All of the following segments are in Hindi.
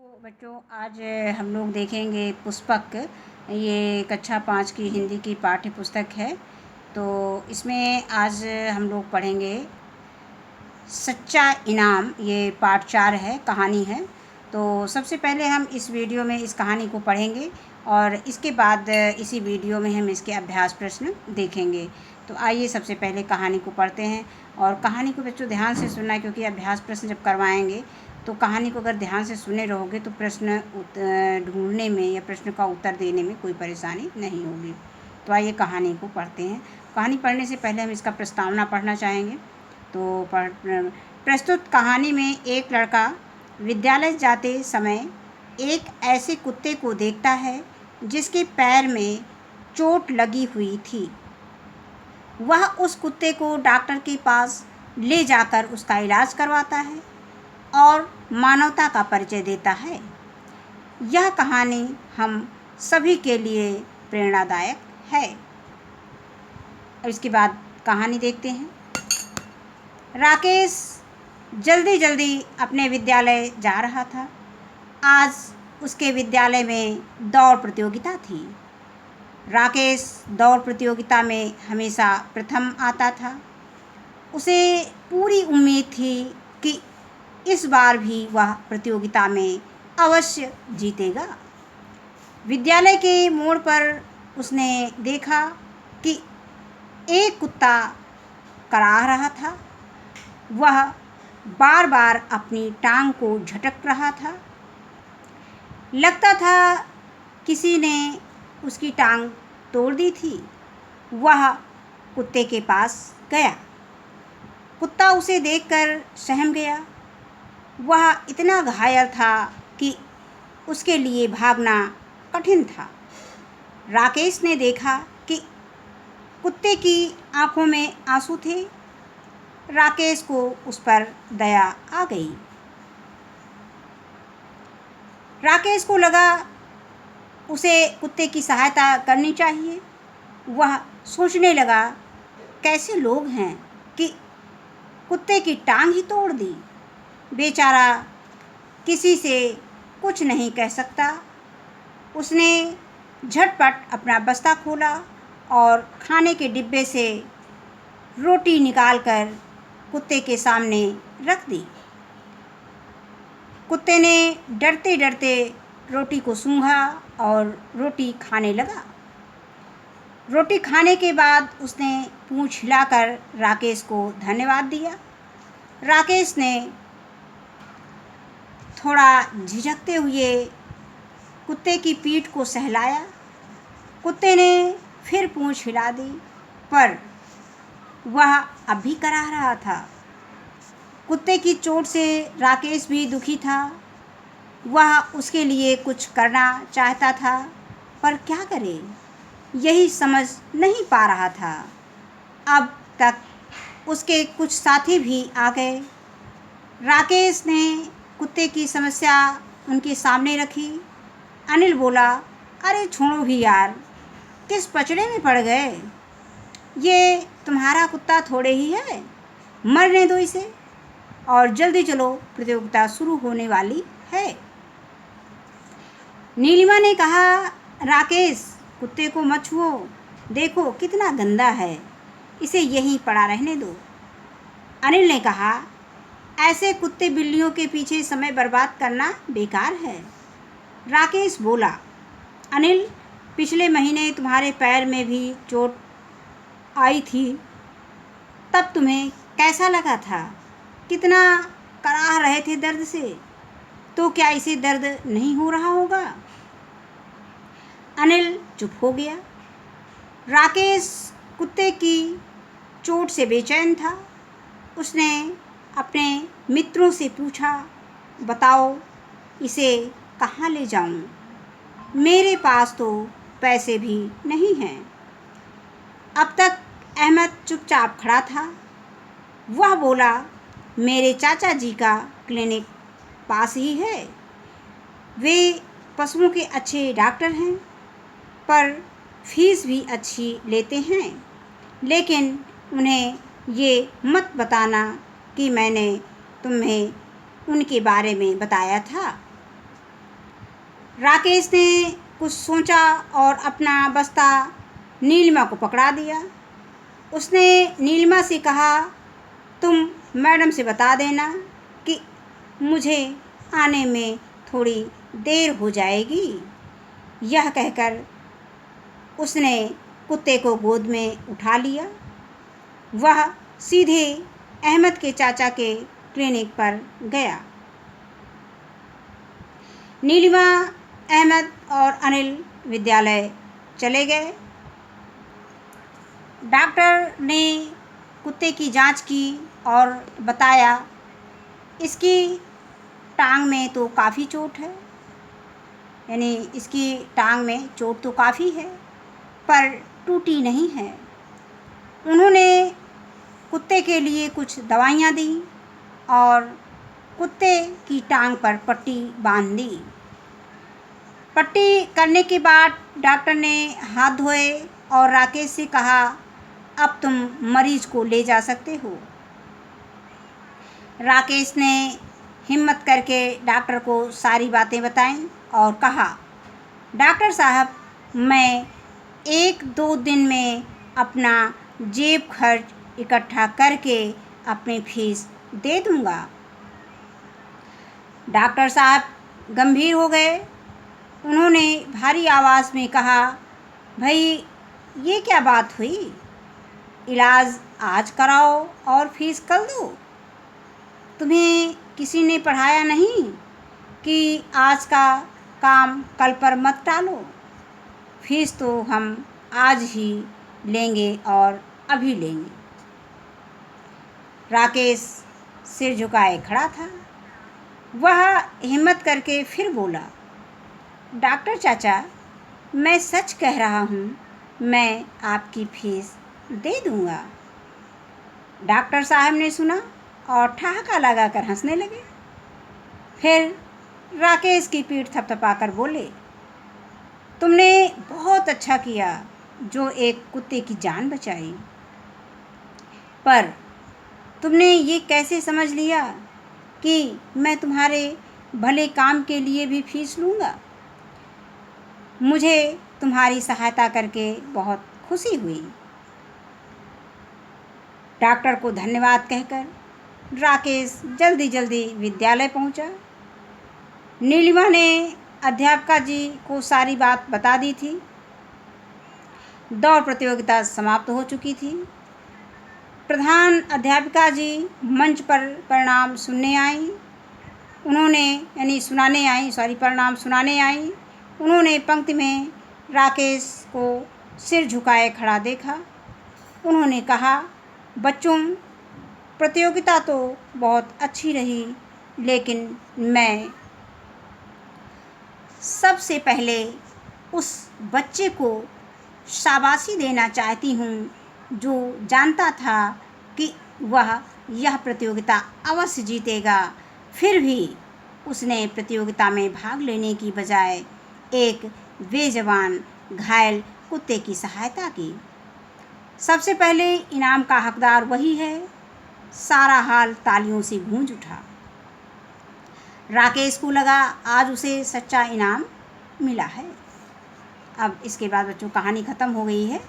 तो बच्चों आज हम लोग देखेंगे पुष्पक। ये कक्षा 5 की हिंदी की पाठ्य पुस्तक है। तो इसमें आज हम लोग पढ़ेंगे सच्चा इनाम। ये पाठ 4 है, कहानी है। तो सबसे पहले हम इस वीडियो में इस कहानी को पढ़ेंगे और इसके बाद इसी वीडियो में हम इसके अभ्यास प्रश्न देखेंगे। तो आइए सबसे पहले कहानी को पढ़ते हैं। और कहानी को बच्चों ध्यान से सुनना है, क्योंकि अभ्यास प्रश्न जब करवाएंगे तो कहानी को अगर ध्यान से सुने रहोगे तो प्रश्न ढूंढने में या प्रश्न का उत्तर देने में कोई परेशानी नहीं होगी। तो आइए कहानी को पढ़ते हैं। कहानी पढ़ने से पहले हम इसका प्रस्तावना पढ़ना चाहेंगे। तो प्रस्तुत कहानी में एक लड़का विद्यालय जाते समय एक ऐसे कुत्ते को देखता है जिसके पैर में चोट लगी हुई थी। वह उस कुत्ते को डॉक्टर के पास ले जाकर उसका इलाज करवाता है और मानवता का परिचय देता है। यह कहानी हम सभी के लिए प्रेरणादायक है। अब इसके बाद कहानी देखते हैं। राकेश जल्दी जल्दी अपने विद्यालय जा रहा था। आज उसके विद्यालय में दौड़ प्रतियोगिता थी। राकेश दौड़ प्रतियोगिता में हमेशा प्रथम आता था। उसे पूरी उम्मीद थी कि इस बार भी वह प्रतियोगिता में अवश्य जीतेगा। विद्यालय के मोड़ पर उसने देखा कि एक कुत्ता कराह रहा था। वह बार बार अपनी टांग को झटक रहा था। लगता था किसी ने उसकी टांग तोड़ दी थी। वह कुत्ते के पास गया। कुत्ता उसे देखकर सहम गया। वह इतना घायल था कि उसके लिए भागना कठिन था। राकेश ने देखा कि कुत्ते की आंखों में आंसू थे। राकेश को उस पर दया आ गई। राकेश को लगा उसे कुत्ते की सहायता करनी चाहिए। वह सोचने लगा, कैसे लोग हैं कि कुत्ते की टांग ही तोड़ दी। बेचारा किसी से कुछ नहीं कह सकता। उसने झटपट अपना बस्ता खोला और खाने के डिब्बे से रोटी निकालकर कुत्ते के सामने रख दी। कुत्ते ने डरते डरते रोटी को सूंघा और रोटी खाने लगा। रोटी खाने के बाद उसने पूंछ हिलाकर राकेश को धन्यवाद दिया। राकेश ने थोड़ा झिझकते हुए कुत्ते की पीठ को सहलाया। कुत्ते ने फिर पूंछ हिला दी, पर वह अब भी कराह रहा था। कुत्ते की चोट से राकेश भी दुखी था। वह उसके लिए कुछ करना चाहता था, पर क्या करे, यही समझ नहीं पा रहा था। अब तक उसके कुछ साथी भी आ गए। राकेश ने कुत्ते की समस्या उनके सामने रखी। अनिल बोला, अरे छोड़ो भी यार, किस पचड़े में पड़ गए। ये तुम्हारा कुत्ता थोड़े ही है, मरने दो इसे और जल्दी चलो, प्रतियोगिता शुरू होने वाली है। नीलिमा ने कहा, राकेश कुत्ते को मत छुओ, देखो कितना गंदा है, इसे यहीं पड़ा रहने दो। अनिल ने कहा, ऐसे कुत्ते बिल्लियों के पीछे समय बर्बाद करना बेकार है। राकेश बोला, अनिल पिछले महीने तुम्हारे पैर में भी चोट आई थी, तब तुम्हें कैसा लगा था, कितना कराह रहे थे दर्द से, तो क्या इसे दर्द नहीं हो रहा होगा। अनिल चुप हो गया। राकेश कुत्ते की चोट से बेचैन था। उसने अपने मित्रों से पूछा, बताओ इसे कहाँ ले जाऊं, मेरे पास तो पैसे भी नहीं हैं। अब तक अहमद चुपचाप खड़ा था। वह बोला, मेरे चाचा जी का क्लिनिक पास ही है। वे पशुओं के अच्छे डॉक्टर हैं, पर फीस भी अच्छी लेते हैं। लेकिन उन्हें ये मत बताना कि मैंने तुम्हें उनके बारे में बताया था। राकेश ने कुछ सोचा और अपना बस्ता नीलिमा को पकड़ा दिया। उसने नीलिमा से कहा, तुम मैडम से बता देना कि मुझे आने में थोड़ी देर हो जाएगी। यह कहकर उसने कुत्ते को गोद में उठा लिया। वह सीधे अहमद के चाचा के क्लिनिक पर गया। नीलिमा, अहमद और अनिल विद्यालय चले गए। डॉक्टर ने कुत्ते की जांच की और बताया, इसकी टांग में तो काफ़ी चोट है, यानी इसकी टांग में चोट तो काफ़ी है पर टूटी नहीं है। उन्होंने कुत्ते के लिए कुछ दवाइयाँ दी और कुत्ते की टांग पर पट्टी बांध दी। पट्टी करने के बाद डॉक्टर ने हाथ धोए और राकेश से कहा, अब तुम मरीज को ले जा सकते हो। राकेश ने हिम्मत करके डॉक्टर को सारी बातें बताईं और कहा, डॉक्टर साहब, मैं 1-2 दिन में अपना जेब खर्च इकट्ठा करके अपनी फीस दे दूंगा। डॉक्टर साहब गंभीर हो गए। उन्होंने भारी आवाज़ में कहा, भाई ये क्या बात हुई? इलाज आज कराओ और फीस कल दो। तुम्हें किसी ने पढ़ाया नहीं कि आज का काम कल पर मत टालो। फीस तो हम आज ही लेंगे और अभी लेंगे। राकेश सिर झुकाए खड़ा था। वह हिम्मत करके फिर बोला, डॉक्टर चाचा, मैं सच कह रहा हूँ, मैं आपकी फीस दे दूँगा। डॉक्टर साहब ने सुना और ठहाका लगाकर हंसने लगे। फिर राकेश की पीठ थपथपाकर बोले, तुमने बहुत अच्छा किया जो एक कुत्ते की जान बचाई, पर तुमने ये कैसे समझ लिया कि मैं तुम्हारे भले काम के लिए भी फीस लूँगा? मुझे तुम्हारी सहायता करके बहुत खुशी हुई। डॉक्टर को धन्यवाद कहकर राकेश जल्दी जल्दी विद्यालय पहुंचा। नीलिमा ने अध्यापिका जी को सारी बात बता दी थी। दौड़ प्रतियोगिता समाप्त हो चुकी थी। प्रधान अध्यापिका जी मंच पर परिणाम सुनाने आई। उन्होंने पंक्ति में राकेश को सिर झुकाए खड़ा देखा। उन्होंने कहा, बच्चों, प्रतियोगिता तो बहुत अच्छी रही, लेकिन मैं सबसे पहले उस बच्चे को शाबाशी देना चाहती हूँ जो जानता था कि वह यह प्रतियोगिता अवश्य जीतेगा, फिर भी उसने प्रतियोगिता में भाग लेने की बजाय एक बेज़बान घायल कुत्ते की सहायता की। सबसे पहले इनाम का हकदार वही है। सारा हाल तालियों से गूंज उठा। राकेश को लगा आज उसे सच्चा इनाम मिला है। अब इसके बाद बच्चों कहानी ख़त्म हो गई है।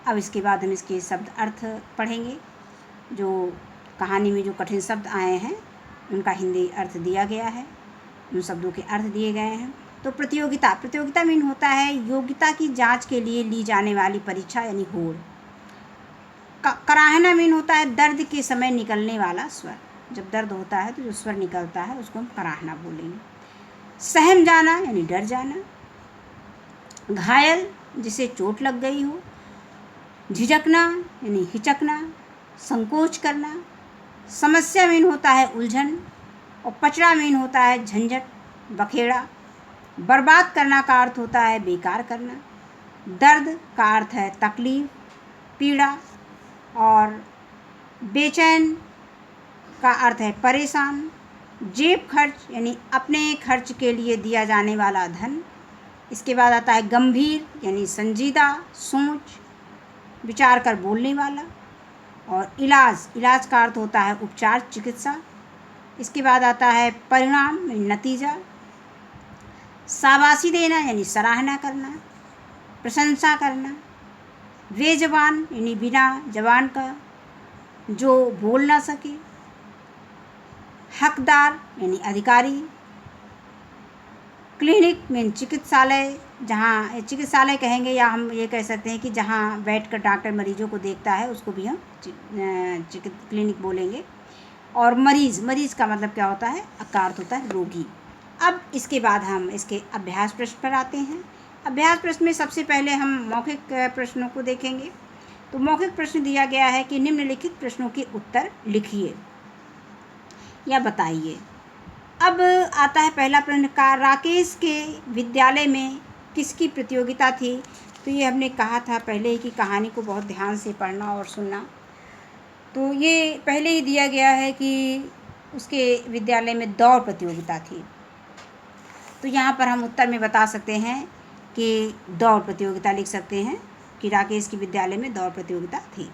अब इसके बाद हम इसके शब्द अर्थ पढ़ेंगे। जो कहानी में जो कठिन शब्द आए हैं उनका हिंदी अर्थ दिया गया है, उन शब्दों के अर्थ दिए गए हैं। तो प्रतियोगिता मीन होता है योग्यता की जांच के लिए ली जाने वाली परीक्षा यानी होड़। कराहना मीन होता है दर्द के समय निकलने वाला स्वर। जब दर्द होता है तो जो स्वर निकलता है उसको हम कराहना बोलेंगे। सहम जाना यानी डर जाना। घायल, जिसे चोट लग गई हो। झिझकना यानी हिचकना, संकोच करना। समस्या मीन होता है उलझन और पचड़ा मीन होता है झंझट, बखेड़ा। बर्बाद करना का अर्थ होता है बेकार करना। दर्द का अर्थ है तकलीफ, पीड़ा। और बेचैन का अर्थ है परेशान। जेब खर्च यानी अपने खर्च के लिए दिया जाने वाला धन। इसके बाद आता है गंभीर यानी संजीदा, सोच विचार कर बोलने वाला। और इलाज का अर्थ होता है उपचार, चिकित्सा। इसके बाद आता है परिणाम यानी नतीजा। शाबाशी देना यानी सराहना करना, प्रशंसा करना। बेज़बान यानी बिना जबान का, जो बोल ना सके। हकदार यानी अधिकारी। क्लिनिक मीन चिकित्सालय, जहाँ चिकित्सालय कहेंगे या हम ये कह सकते हैं कि जहाँ बैठकर डॉक्टर मरीजों को देखता है उसको भी हम क्लिनिक बोलेंगे। और मरीज़ का मतलब क्या होता है? का अर्थ होता है रोगी। अब इसके बाद हम इसके अभ्यास प्रश्न पर आते हैं। अभ्यास प्रश्न में सबसे पहले हम मौखिक प्रश्नों को देखेंगे। तो मौखिक प्रश्न दिया गया है कि निम्नलिखित प्रश्नों के उत्तर लिखिए या बताइए। अब आता है पहला प्रश्न का, राकेश के विद्यालय में किसकी प्रतियोगिता थी? तो ये हमने कहा था पहले ही कि कहानी को बहुत ध्यान से पढ़ना और सुनना। तो ये पहले ही दिया गया है कि उसके विद्यालय में दौड़ प्रतियोगिता थी। तो यहाँ पर हम उत्तर में बता सकते हैं कि दौड़ प्रतियोगिता लिख सकते हैं कि राकेश के विद्यालय में दौड़ प्रतियोगिता थी।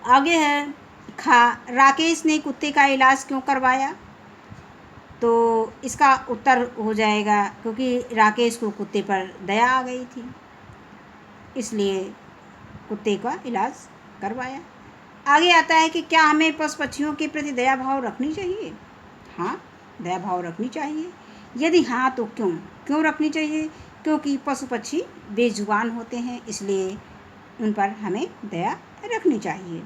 आगे है खा, राकेश ने कुत्ते का इलाज क्यों करवाया? तो इसका उत्तर हो जाएगा क्योंकि राकेश को कुत्ते पर दया आ गई थी, इसलिए कुत्ते का इलाज करवाया। आगे आता है कि क्या हमें पशु पक्षियों के प्रति दया भाव रखनी चाहिए? हाँ, दया भाव रखनी चाहिए। यदि हाँ तो क्यों रखनी चाहिए? क्योंकि पशु पक्षी बेजुबान होते हैं, इसलिए उन पर हमें दया रखनी चाहिए।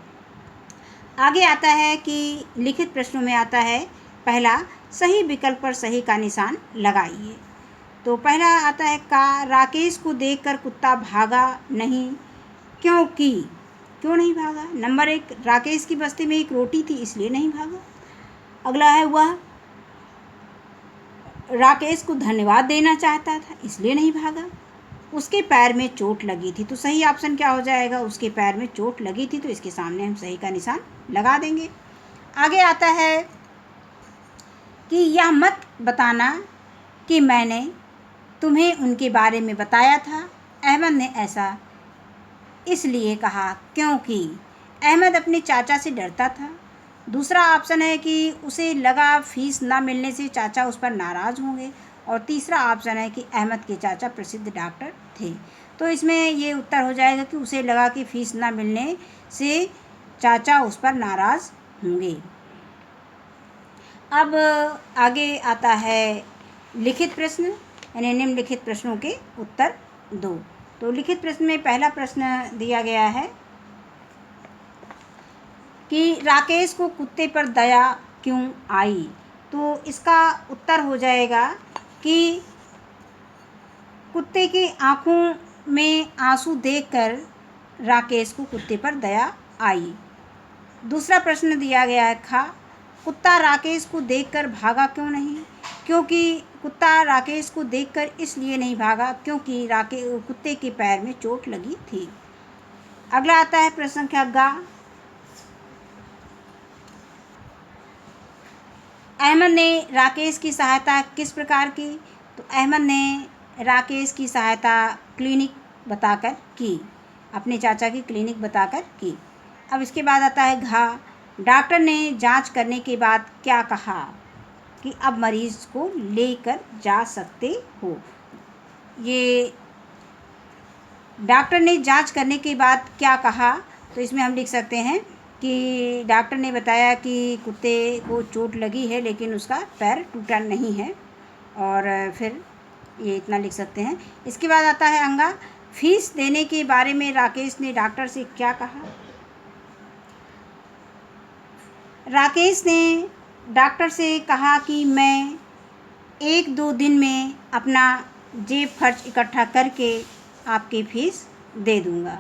आगे आता है कि लिखित प्रश्नों में आता है पहला, सही विकल्प पर सही का निशान लगाइए। तो पहला आता है का, राकेश को देखकर कुत्ता भागा नहीं क्योंकि, क्यों नहीं भागा? नंबर 1, राकेश की बस्ती में एक रोटी थी इसलिए नहीं भागा। अगला है वह राकेश को धन्यवाद देना चाहता था इसलिए नहीं भागा। उसके पैर में चोट लगी थी। तो सही ऑप्शन क्या हो जाएगा? उसके पैर में चोट लगी थी, तो इसके सामने हम सही का निशान लगा देंगे। आगे आता है कि यह मत बताना कि मैंने तुम्हें उनके बारे में बताया था। अहमद ने ऐसा इसलिए कहा क्योंकि अहमद अपने चाचा से डरता था। दूसरा ऑप्शन है कि उसे लगा फीस ना मिलने से चाचा उस पर नाराज़ होंगे। और तीसरा ऑप्शन है कि अहमद के चाचा प्रसिद्ध डॉक्टर थे। तो इसमें ये उत्तर हो जाएगा कि उसे लगा कि फीस ना मिलने से चाचा उस पर नाराज़ होंगे। अब आगे आता है लिखित प्रश्न, यानी निम्नलिखित प्रश्नों के उत्तर दो। तो लिखित प्रश्न में पहला प्रश्न दिया गया है कि राकेश को कुत्ते पर दया क्यों आई? तो इसका उत्तर हो जाएगा कि कुत्ते की आँखों में आंसू देखकर राकेश को कुत्ते पर दया आई। दूसरा प्रश्न दिया गया है खा, कुत्ता राकेश को देखकर भागा क्यों नहीं? क्योंकि कुत्ता राकेश को देखकर इसलिए नहीं भागा क्योंकि कुत्ते के पैर में चोट लगी थी। अगला आता है प्रश्न संख्या गा, अहमद ने राकेश की सहायता किस प्रकार की? तो अहमद ने राकेश की सहायता क्लिनिक बताकर की, अपने चाचा की क्लिनिक बताकर की। अब इसके बाद आता है घा, डॉक्टर ने जांच करने के बाद क्या कहा कि अब मरीज को लेकर जा सकते हो? ये डॉक्टर ने जांच करने के बाद क्या कहा? तो इसमें हम लिख सकते हैं कि डॉक्टर ने बताया कि कुत्ते को चोट लगी है लेकिन उसका पैर टूटा नहीं है, और फिर ये इतना लिख सकते हैं। इसके बाद आता है अंगा, फीस देने के बारे में राकेश ने डॉक्टर से क्या कहा? राकेश ने डॉक्टर से कहा कि मैं 1-2 दिन में अपना जेब खर्च इकट्ठा करके आपकी फ़ीस दे दूँगा।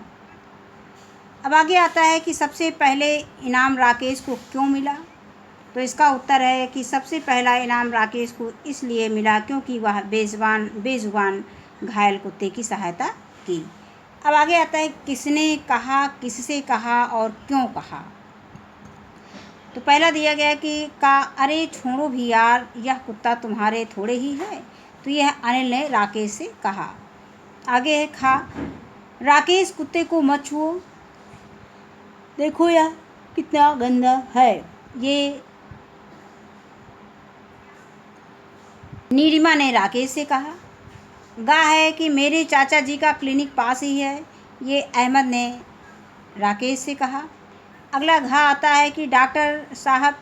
अब आगे आता है कि सबसे पहले इनाम राकेश को क्यों मिला? तो इसका उत्तर है कि सबसे पहला इनाम राकेश को इसलिए मिला क्योंकि वह बेजुबान घायल कुत्ते की सहायता की। अब आगे आता है किसने कहा, किससे कहा और क्यों कहा? तो पहला दिया गया कि का, अरे छोड़ो भी यार, यह कुत्ता तुम्हारे थोड़े ही है। तो यह अनिल ने राकेश से कहा। आगे है खा, राकेश कुत्ते को मत छुओ, देखो यह कितना गंदा है। ये नीलिमा ने राकेश से कहा। गा है कि मेरे चाचा जी का क्लिनिक पास ही है, ये अहमद ने राकेश से कहा। अगला घा आता है कि डॉक्टर साहब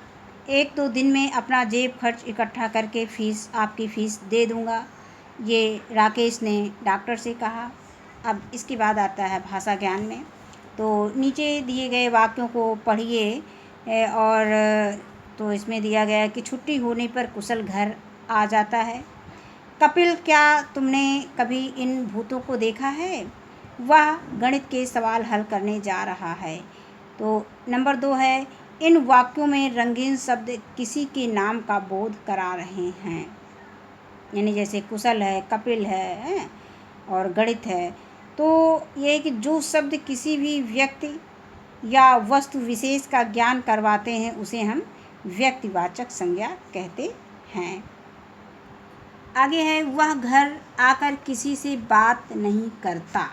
1-2 दिन में अपना जेब खर्च इकट्ठा करके आपकी फ़ीस दे दूँगा, ये राकेश ने डॉक्टर से कहा। अब इसके बाद आता है भाषा ज्ञान में। तो नीचे दिए गए वाक्यों को पढ़िए और तो इसमें दिया गया है कि छुट्टी होने पर कुशल घर आ जाता है। कपिल, क्या तुमने कभी इन भूतों को देखा है? वह गणित के सवाल हल करने जा रहा है। तो नंबर 2 है, इन वाक्यों में रंगीन शब्द किसी के नाम का बोध करा रहे हैं, यानी जैसे कुशल है, कपिल है और गणित है। तो ये है कि जो शब्द किसी भी व्यक्ति या वस्तु विशेष का ज्ञान करवाते हैं उसे हम व्यक्तिवाचक संज्ञा कहते हैं। आगे है, वह घर आकर किसी से बात नहीं करता।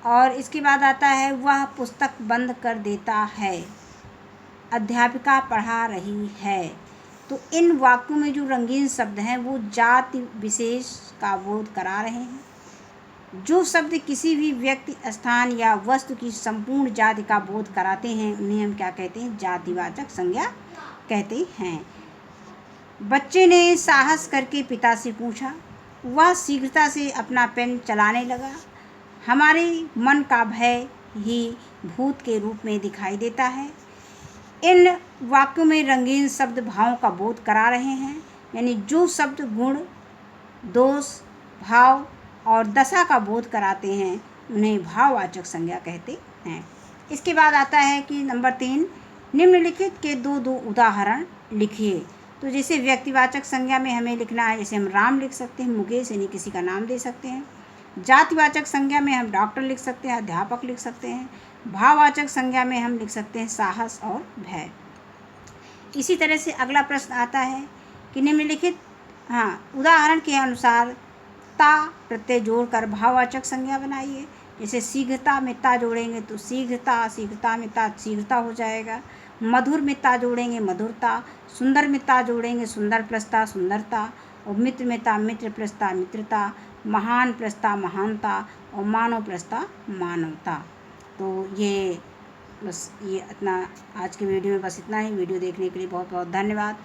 और इसके बाद आता है, वह पुस्तक बंद कर देता है, अध्यापिका पढ़ा रही है। तो इन वाक्यों में जो रंगीन शब्द हैं वो जाति विशेष का बोध करा रहे हैं। जो शब्द किसी भी व्यक्ति, स्थान या वस्तु की संपूर्ण जाति का बोध कराते हैं उन्हें हम क्या कहते हैं? जातिवाचक संज्ञा कहते हैं। बच्चे ने साहस करके पिता से पूछा। वह शीघ्रता से अपना पेन चलाने लगा। हमारे मन का भय ही भूत के रूप में दिखाई देता है। इन वाक्यों में रंगीन शब्द भावों का बोध करा रहे हैं, यानी जो शब्द गुण, दोष, भाव और दशा का बोध कराते हैं उन्हें भाववाचक संज्ञा कहते हैं। इसके बाद आता है कि नंबर 3, निम्नलिखित के दो उदाहरण लिखिए। तो जैसे व्यक्तिवाचक संज्ञा में हमें लिखना है, जैसे हम राम लिख सकते हैं, मुकेश यानी किसी का नाम दे सकते हैं। जातिवाचक संज्ञा में हम डॉक्टर लिख सकते हैं, अध्यापक लिख सकते हैं। भाववाचक संज्ञा में हम लिख सकते हैं साहस और भय। इसी तरह से अगला प्रश्न आता है कि निम्नलिखित उदाहरण के अनुसार ता प्रत्यय जोड़कर भाववाचक संज्ञा बनाइए। जैसे शीघ्रता में ता जोड़ेंगे तो शीघ्रता में ता शीघ्रता हो जाएगा। मधुर में ता जोड़ेंगे मधुरता, सुंदर में ता जोड़ेंगे सुंदर प्लस ता सुंदरता, और मित्र में ता मित्र प्लस ता मित्रता, महान प्लस ता महानता और मानव प्लस ता मानवता। तो ये बस ये इतना आज की वीडियो में बस इतना ही। वीडियो देखने के लिए बहुत बहुत धन्यवाद।